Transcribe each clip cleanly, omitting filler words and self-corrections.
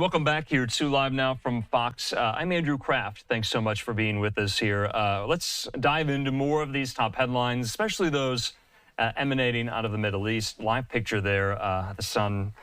welcome back here to Live Now from Fox. I'm Andrew Kraft. Thanks so much for being with us here. Let's dive into more of these top headlines, especially those emanating out of the Middle East. Live picture there, the sun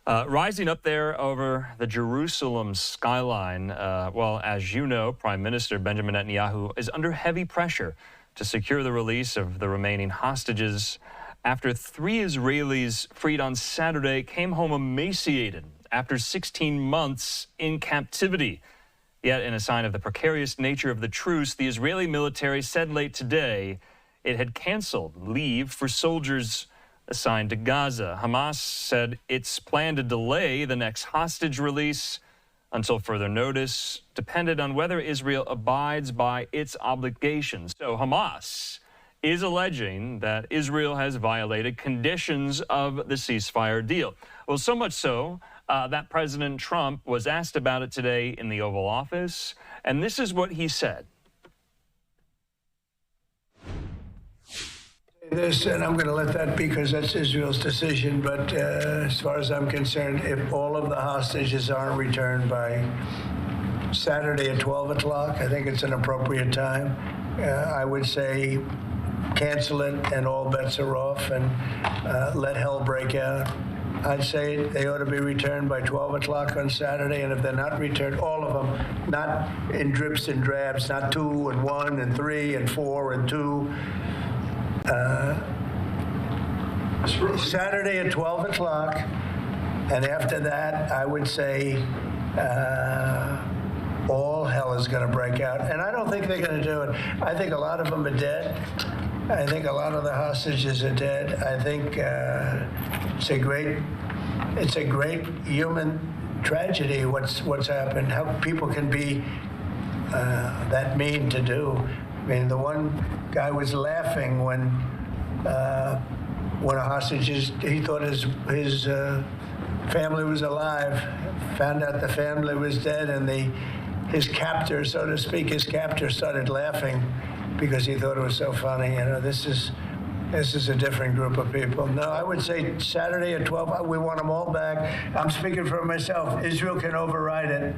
rising up there over the Jerusalem skyline. Well, as you know, Prime Minister Benjamin Netanyahu is under heavy pressure to secure the release of the remaining hostages after 3 Israelis freed on Saturday came home emaciated after 16 months in captivity. Yet, in a sign of the precarious nature of the truce, the Israeli military said late today it had canceled leave for soldiers assigned to Gaza. Hamas said its plan to delay the next hostage release until further notice depended on whether Israel abides by its obligations. So Hamas is alleging that Israel has violated conditions of the ceasefire deal. Well, so much so that President Trump was asked about it today in the Oval Office, and this is what he said. This, and I'm going to let that be because that's Israel's decision, but as far as I'm concerned, if all of the hostages aren't returned by Saturday at 12 o'clock, I think it's an appropriate time. I would say cancel it and all bets are off and let hell break out. I'd say they ought to be returned by 12 o'clock on Saturday, and if they're not returned, all of them, not in drips and drabs, not 2 and 1 and 3 and 4 and 2. Saturday at 12 o'clock, and after that, I would say all hell is going to break out. And I don't think they're going to do it. I think a lot of them are dead. I think a lot of the hostages are dead. I think it's a great human tragedy what's happened. How people can be that mean to do. I mean, the one guy was laughing when a hostage he thought his family was alive, found out the family was dead, and his captor, so to speak, started laughing because he thought it was so funny. You know, this is a different group of people. No, I would say Saturday at 12, we want them all back. I'm speaking for myself. Israel can override it.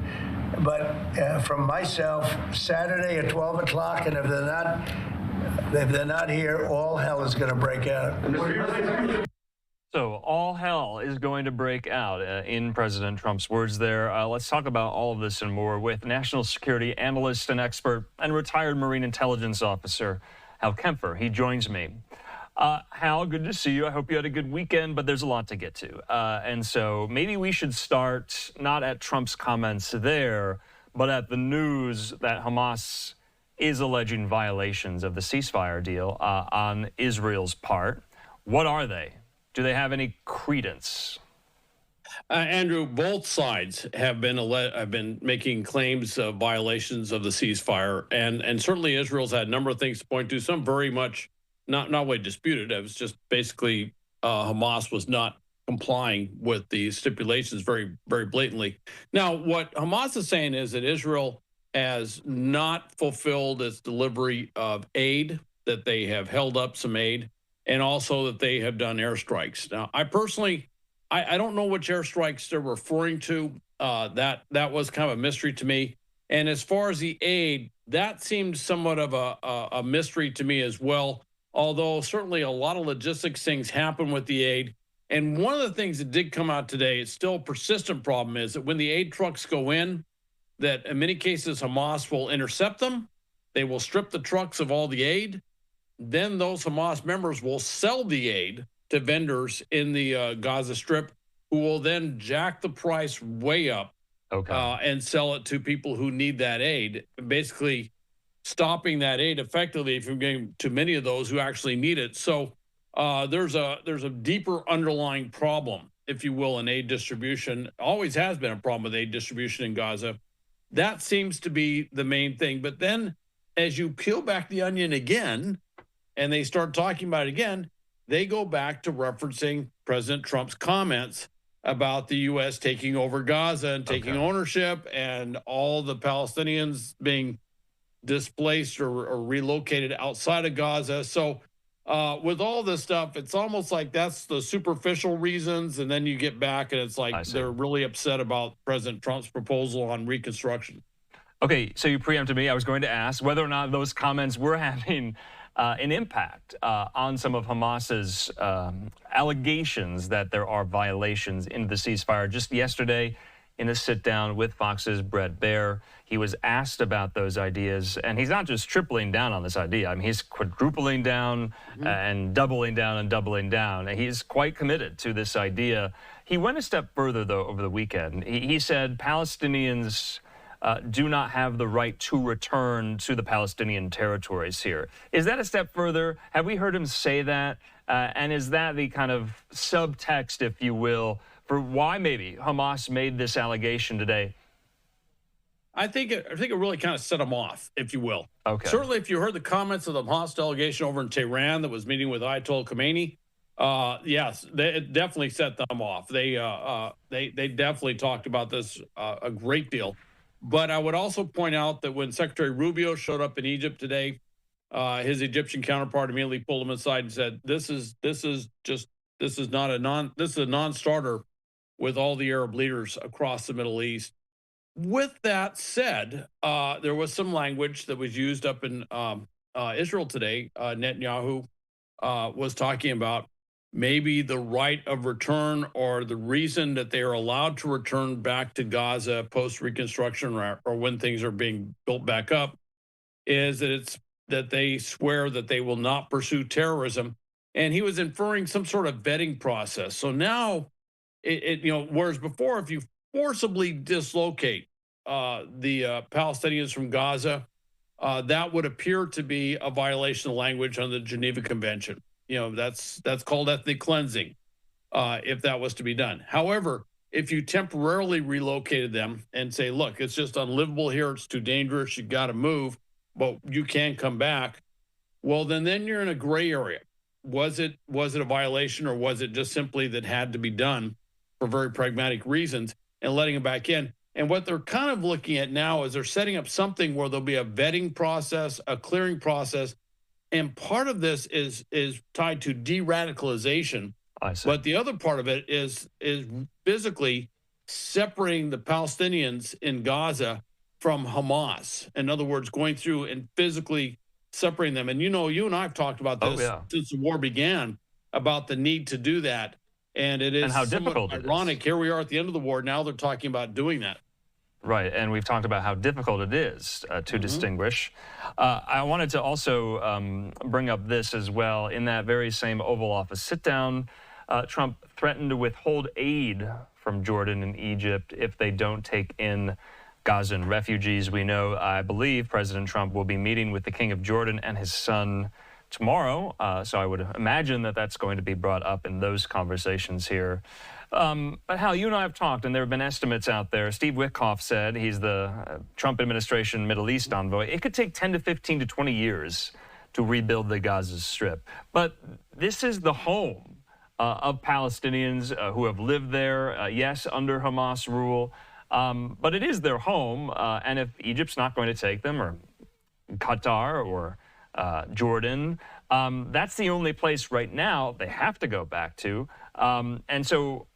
But from myself, Saturday at 12 o'clock, and if they're not here, all hell is going to break out. So all hell is going to break out in President Trump's words there. Let's talk about all of this and more with national security analyst and expert and retired Marine intelligence officer Hal Kempfer. He joins me. Hal, good to see you. I hope you had a good weekend, but there's a lot to get to. And so maybe we should start not at Trump's comments there, but at the news that Hamas is alleging violations of the ceasefire deal on Israel's part. What are they? Do they have any credence? Andrew, both sides have been making claims of violations of the ceasefire, and certainly Israel's had a number of things to point to. Some very much not way disputed. It was just basically Hamas was not complying with the stipulations very blatantly. Now, what Hamas is saying is that Israel has not fulfilled its delivery of aid, that they have held up some aid, and also that they have done airstrikes. Now, I personally, I don't know which airstrikes they're referring to. That was kind of a mystery to me. And as far as the aid, that seemed somewhat of a mystery to me as well, although certainly a lot of logistics things happen with the aid. And one of the things that did come out today, it's still a persistent problem, is that when the aid trucks go in, that in many cases Hamas will intercept them. They will strip the trucks of all the aid. Then those Hamas members will sell the aid to vendors in the Gaza Strip, who will then jack the price way up and sell it to people who need that aid, basically stopping that aid effectively from getting to many of those who actually need it. So there's a deeper underlying problem, if you will, in aid distribution. Always has been a problem with aid distribution in Gaza. That seems to be the main thing. But then as you peel back the onion again, and they start talking about it again, they go back to referencing President Trump's comments about the U.S. taking over Gaza and taking ownership and all the Palestinians being displaced or relocated outside of Gaza. So with all this stuff, it's almost like that's the superficial reasons, and then you get back and it's like they're really upset about President Trump's proposal on reconstruction. Okay, so you preempted me. I was going to ask whether or not those comments were having an impact on some of Hamas's allegations that there are violations in the ceasefire. Just yesterday, in a sit-down with Fox's Bret Baier, he was asked about those ideas, and he's not just tripling down on this idea. I mean, he's quadrupling down and doubling down and doubling down. He's quite committed to this idea. He went a step further, though, over the weekend. He said Palestinians do not have the right to return to the Palestinian territories here. Is that a step further? Have we heard him say that? And is that the kind of subtext, if you will, for why maybe Hamas made this allegation today? I think it really kind of set them off, if you will. Okay. Certainly, if you heard the comments of the Hamas delegation over in Tehran that was meeting with Ayatollah Khomeini, yes, it definitely set them off. They definitely talked about this a great deal. But I would also point out that when Secretary Rubio showed up in Egypt today, his Egyptian counterpart immediately pulled him aside and said, "This is a non-starter with all the Arab leaders across the Middle East." With that said, there was some language that was used up in Israel today. Netanyahu was talking about maybe the right of return, or the reason that they are allowed to return back to Gaza post-reconstruction, or when things are being built back up, is that they swear that they will not pursue terrorism. And he was inferring some sort of vetting process. So now, whereas before, if you forcibly dislocate the Palestinians from Gaza, that would appear to be a violation of language on the Geneva Convention. That's called ethnic cleansing, if that was to be done. However, if you temporarily relocated them and say, look, it's just unlivable here, it's too dangerous, you got to move, but you can come back, well, then you're in a gray area. Was it a violation, or was it just simply that had to be done for very pragmatic reasons, and letting them back in? And what they're kind of looking at now is they're setting up something where there'll be a vetting process, a clearing process. And part of this is tied to de-radicalization. I see. But the other part of it is physically separating the Palestinians in Gaza from Hamas. In other words, going through and physically separating them. And you and I have talked about this since the war began, about the need to do that. And it is and how difficult it is. Ironic. Here we are at the end of the war. Now they're talking about doing that. Right, and we've talked about how difficult it is to distinguish. I wanted to also bring up this as well. In that very same Oval Office sit-down, Trump threatened to withhold aid from Jordan and Egypt if they don't take in Gazan refugees. We know, I believe, President Trump will be meeting with the King of Jordan and his son tomorrow, so I would imagine that that's going to be brought up in those conversations here. But Hal, you and I have talked, and there have been estimates out there. Steve Witkoff said, he's the Trump administration Middle East envoy, it could take 10 to 15 to 20 years to rebuild the Gaza Strip. But this is the home of Palestinians who have lived there, yes, under Hamas rule, but it is their home. And if Egypt's not going to take them, or Qatar, or Jordan, that's the only place right now they have to go back to. And so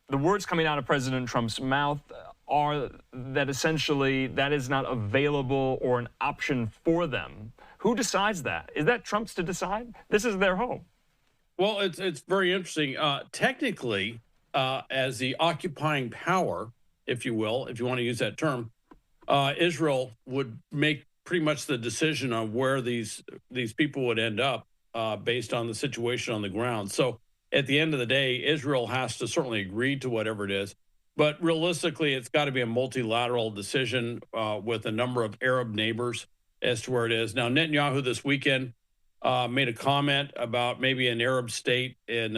the words coming out of President Trump's mouth are that essentially that is not available or an option for them. Who decides that? Is that Trump's to decide? This is their home. Well, it's very interesting. Technically, as the occupying power, if you will, if you want to use that term, Israel would make pretty much the decision on where these people would end up based on the situation on the ground. So at the end of the day, Israel has to certainly agree to whatever it is. But realistically, it's got to be a multilateral decision with a number of Arab neighbors as to where it is. Now, Netanyahu this weekend made a comment about maybe an Arab state, and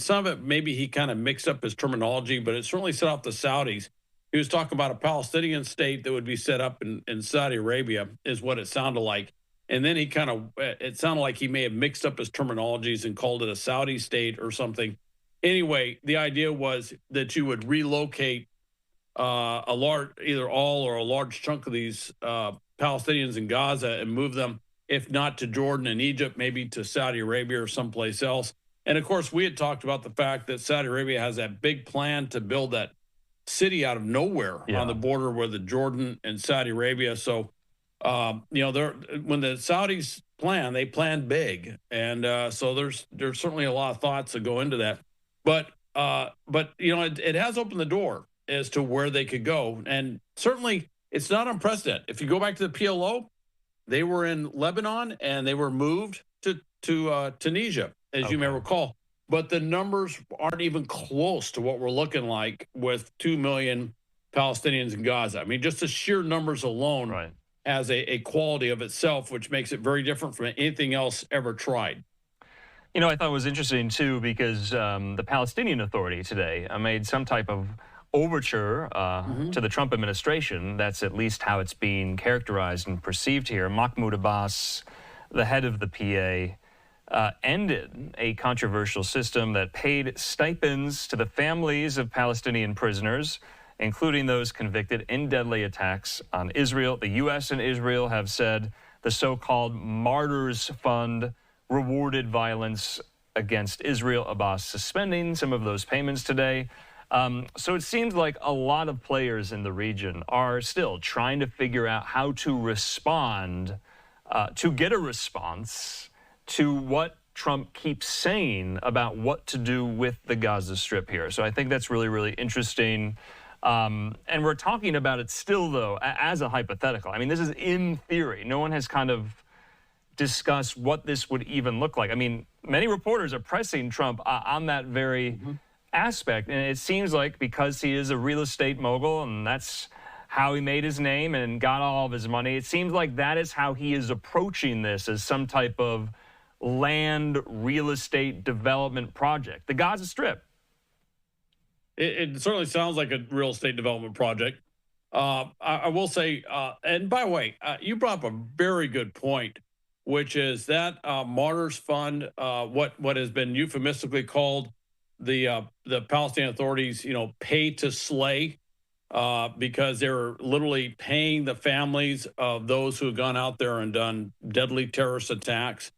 some of it, maybe he kind of mixed up his terminology, but it certainly set off the Saudis. He was talking about a Palestinian state that would be set up in Saudi Arabia, is what it sounded like. And then it sounded like he may have mixed up his terminologies and called it a Saudi state or something. Anyway, the idea was that you would relocate either all or a large chunk of these Palestinians in Gaza and move them if not to Jordan and Egypt, maybe to Saudi Arabia or someplace else. And of course, we had talked about the fact that Saudi Arabia has that big plan to build that city out of nowhere on the border with the Jordan and Saudi Arabia. So, you know, when the Saudis plan, they plan big, and so there's certainly a lot of thoughts that go into that. But you know, it has opened the door as to where they could go, and certainly it's not unprecedented. If you go back to the PLO, they were in Lebanon and they were moved to Tunisia, as you may recall. But the numbers aren't even close to what we're looking like with 2 million Palestinians in Gaza. I mean, just the sheer numbers alone has a quality of itself, which makes it very different from anything else ever tried. You know, I thought it was interesting, too, because the Palestinian Authority today made some type of overture to the Trump administration. That's at least how it's being characterized and perceived here. Mahmoud Abbas, the head of the PA, ended a controversial system that paid stipends to the families of Palestinian prisoners, including those convicted in deadly attacks on Israel. The U.S. and Israel have said the so-called Martyrs Fund rewarded violence against Israel. Abbas suspending some of those payments today. So it seems like a lot of players in the region are still trying to figure out how to respond, to get a response to what Trump keeps saying about what to do with the Gaza Strip here. So I think that's really, really interesting. And we're talking about it still, though, as a hypothetical. I mean, this is in theory. No one has kind of discussed what this would even look like. I mean, many reporters are pressing Trump on that very aspect. And it seems like because he is a real estate mogul and that's how he made his name and got all of his money, it seems like that is how he is approaching this, as some type of land real estate development project. The Gaza Strip. It certainly sounds like a real estate development project. I will say, and by the way, you brought up a very good point, which is that Martyrs Fund, what has been euphemistically called the Palestinian Authorities, you know, pay to slay, because they're literally paying the families of those who have gone out there and done deadly terrorist attacks.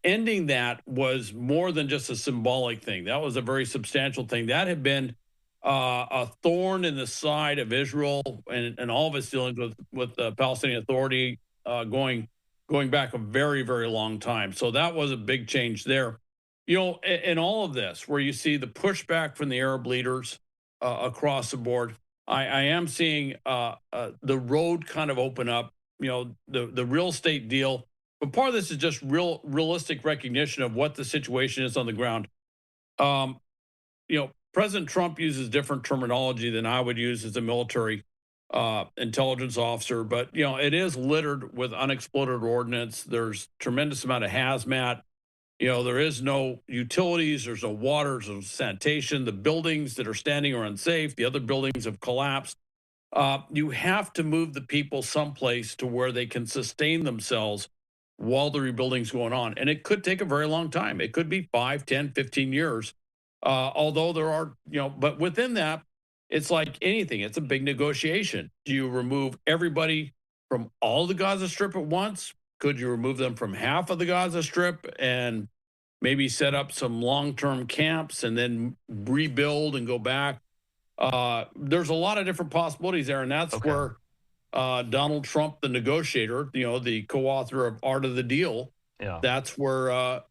Ending that was more than just a symbolic thing. That was a very substantial thing. That had been a thorn in the side of Israel and all of its dealings with the Palestinian Authority going back a very, very long time. So that was a big change there. You know, in all of this, where you see the pushback from the Arab leaders across the board, I am seeing the road kind of open up. You know, the real estate deal. But part of this is just realistic recognition of what the situation is on the ground. You know, President Trump uses different terminology than I would use as a military intelligence officer. But, you know, it is littered with unexploded ordnance. There's tremendous amount of hazmat. You know, there is no utilities. There's no water. There's no sanitation. The buildings that are standing are unsafe. The other buildings have collapsed. You have to move the people someplace to where they can sustain themselves while the rebuilding's going on. And it could take a very long time. It could be 5, 10, 15 years. Although there are, you know, but within that, it's like anything. It's a big negotiation. Do you remove everybody from all the Gaza Strip at once? Could you remove them from half of the Gaza Strip and maybe set up some long-term camps and then rebuild and go back? There's a lot of different possibilities there. And that's where Donald Trump, the negotiator, you know, the co-author of Art of the Deal, that's where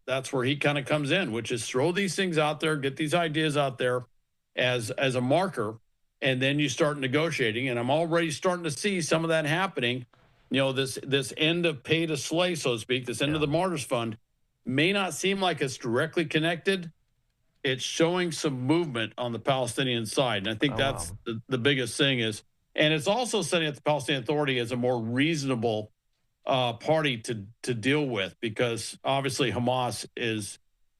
he kind of comes in, which is throw these things out there, get these ideas out there as a marker, and then you start negotiating. And I'm already starting to see some of that happening. You know, this end of pay to slay, so to speak, this end of the Martyrs Fund may not seem like it's directly connected. It's showing some movement on the Palestinian side. And I think that's the biggest thing is, and it's also setting up the Palestinian Authority as a more reasonable party to deal with, because obviously Hamas is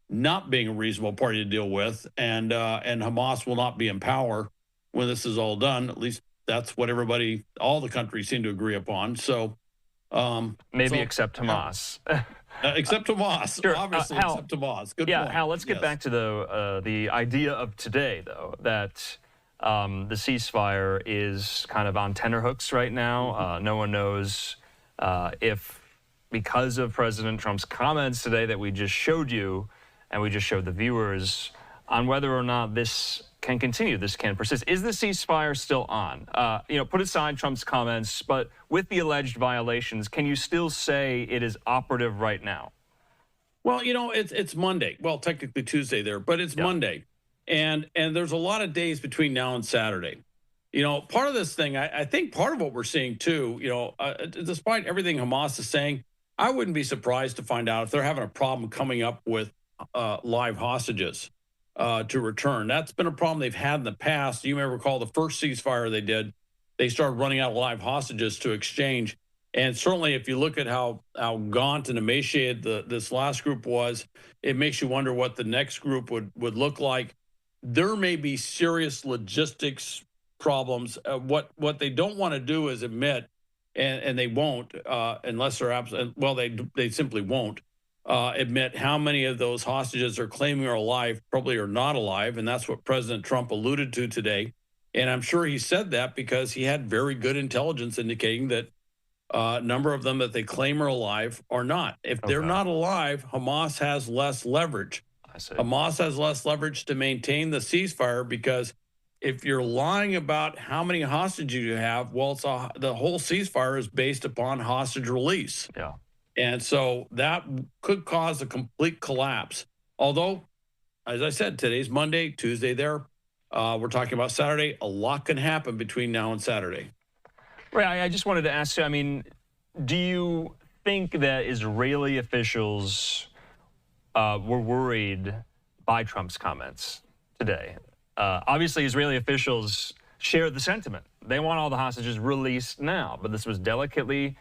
not being a reasonable party to deal with, and Hamas will not be in power when this is all done. At least that's what all the countries seem to agree upon. So maybe except Hamas. Except Hamas, sure. Obviously, Hal, except Hamas. Good point. Hal, let's get back to the idea of today, though, that the ceasefire is kind of on tenterhooks right now. No one knows if because of President Trump's comments today that we just showed you and we just showed the viewers on whether or not this can continue, this can persist. Is the ceasefire still on? Put aside Trump's comments, but with the alleged violations, can you still say it is operative right now? Well, it's Monday. Well, technically Tuesday there, but it's Monday. And there's a lot of days between now and Saturday. Part of this thing, I think part of what we're seeing too, despite everything Hamas is saying, I wouldn't be surprised to find out if they're having a problem coming up with live hostages to return. That's been a problem they've had in the past. You may recall the first ceasefire they did, they started running out of live hostages to exchange. And certainly if you look at how gaunt and emaciated this last group was, it makes you wonder what the next group would look like. There may be serious logistics problems. What they don't want to do is admit, and they won't unless they're absent. Well, they simply won't admit how many of those hostages are claiming are alive, probably are not alive, and that's what President Trump alluded to today. And I'm sure he said that because he had very good intelligence indicating that a number of them that they claim are alive are not. If they're not alive, Hamas has less leverage. I see. Hamas has less leverage to maintain the ceasefire because if you're lying about how many hostages you have, well, the whole ceasefire is based upon hostage release. Yeah. And so that could cause a complete collapse. Although, as I said, today's Monday, Tuesday there. We're talking about Saturday. A lot can happen between now and Saturday. Right. I just wanted to ask you, do you think that Israeli officials were worried by Trump's comments today? Obviously, Israeli officials share the sentiment. They want all the hostages released now, but this was delicately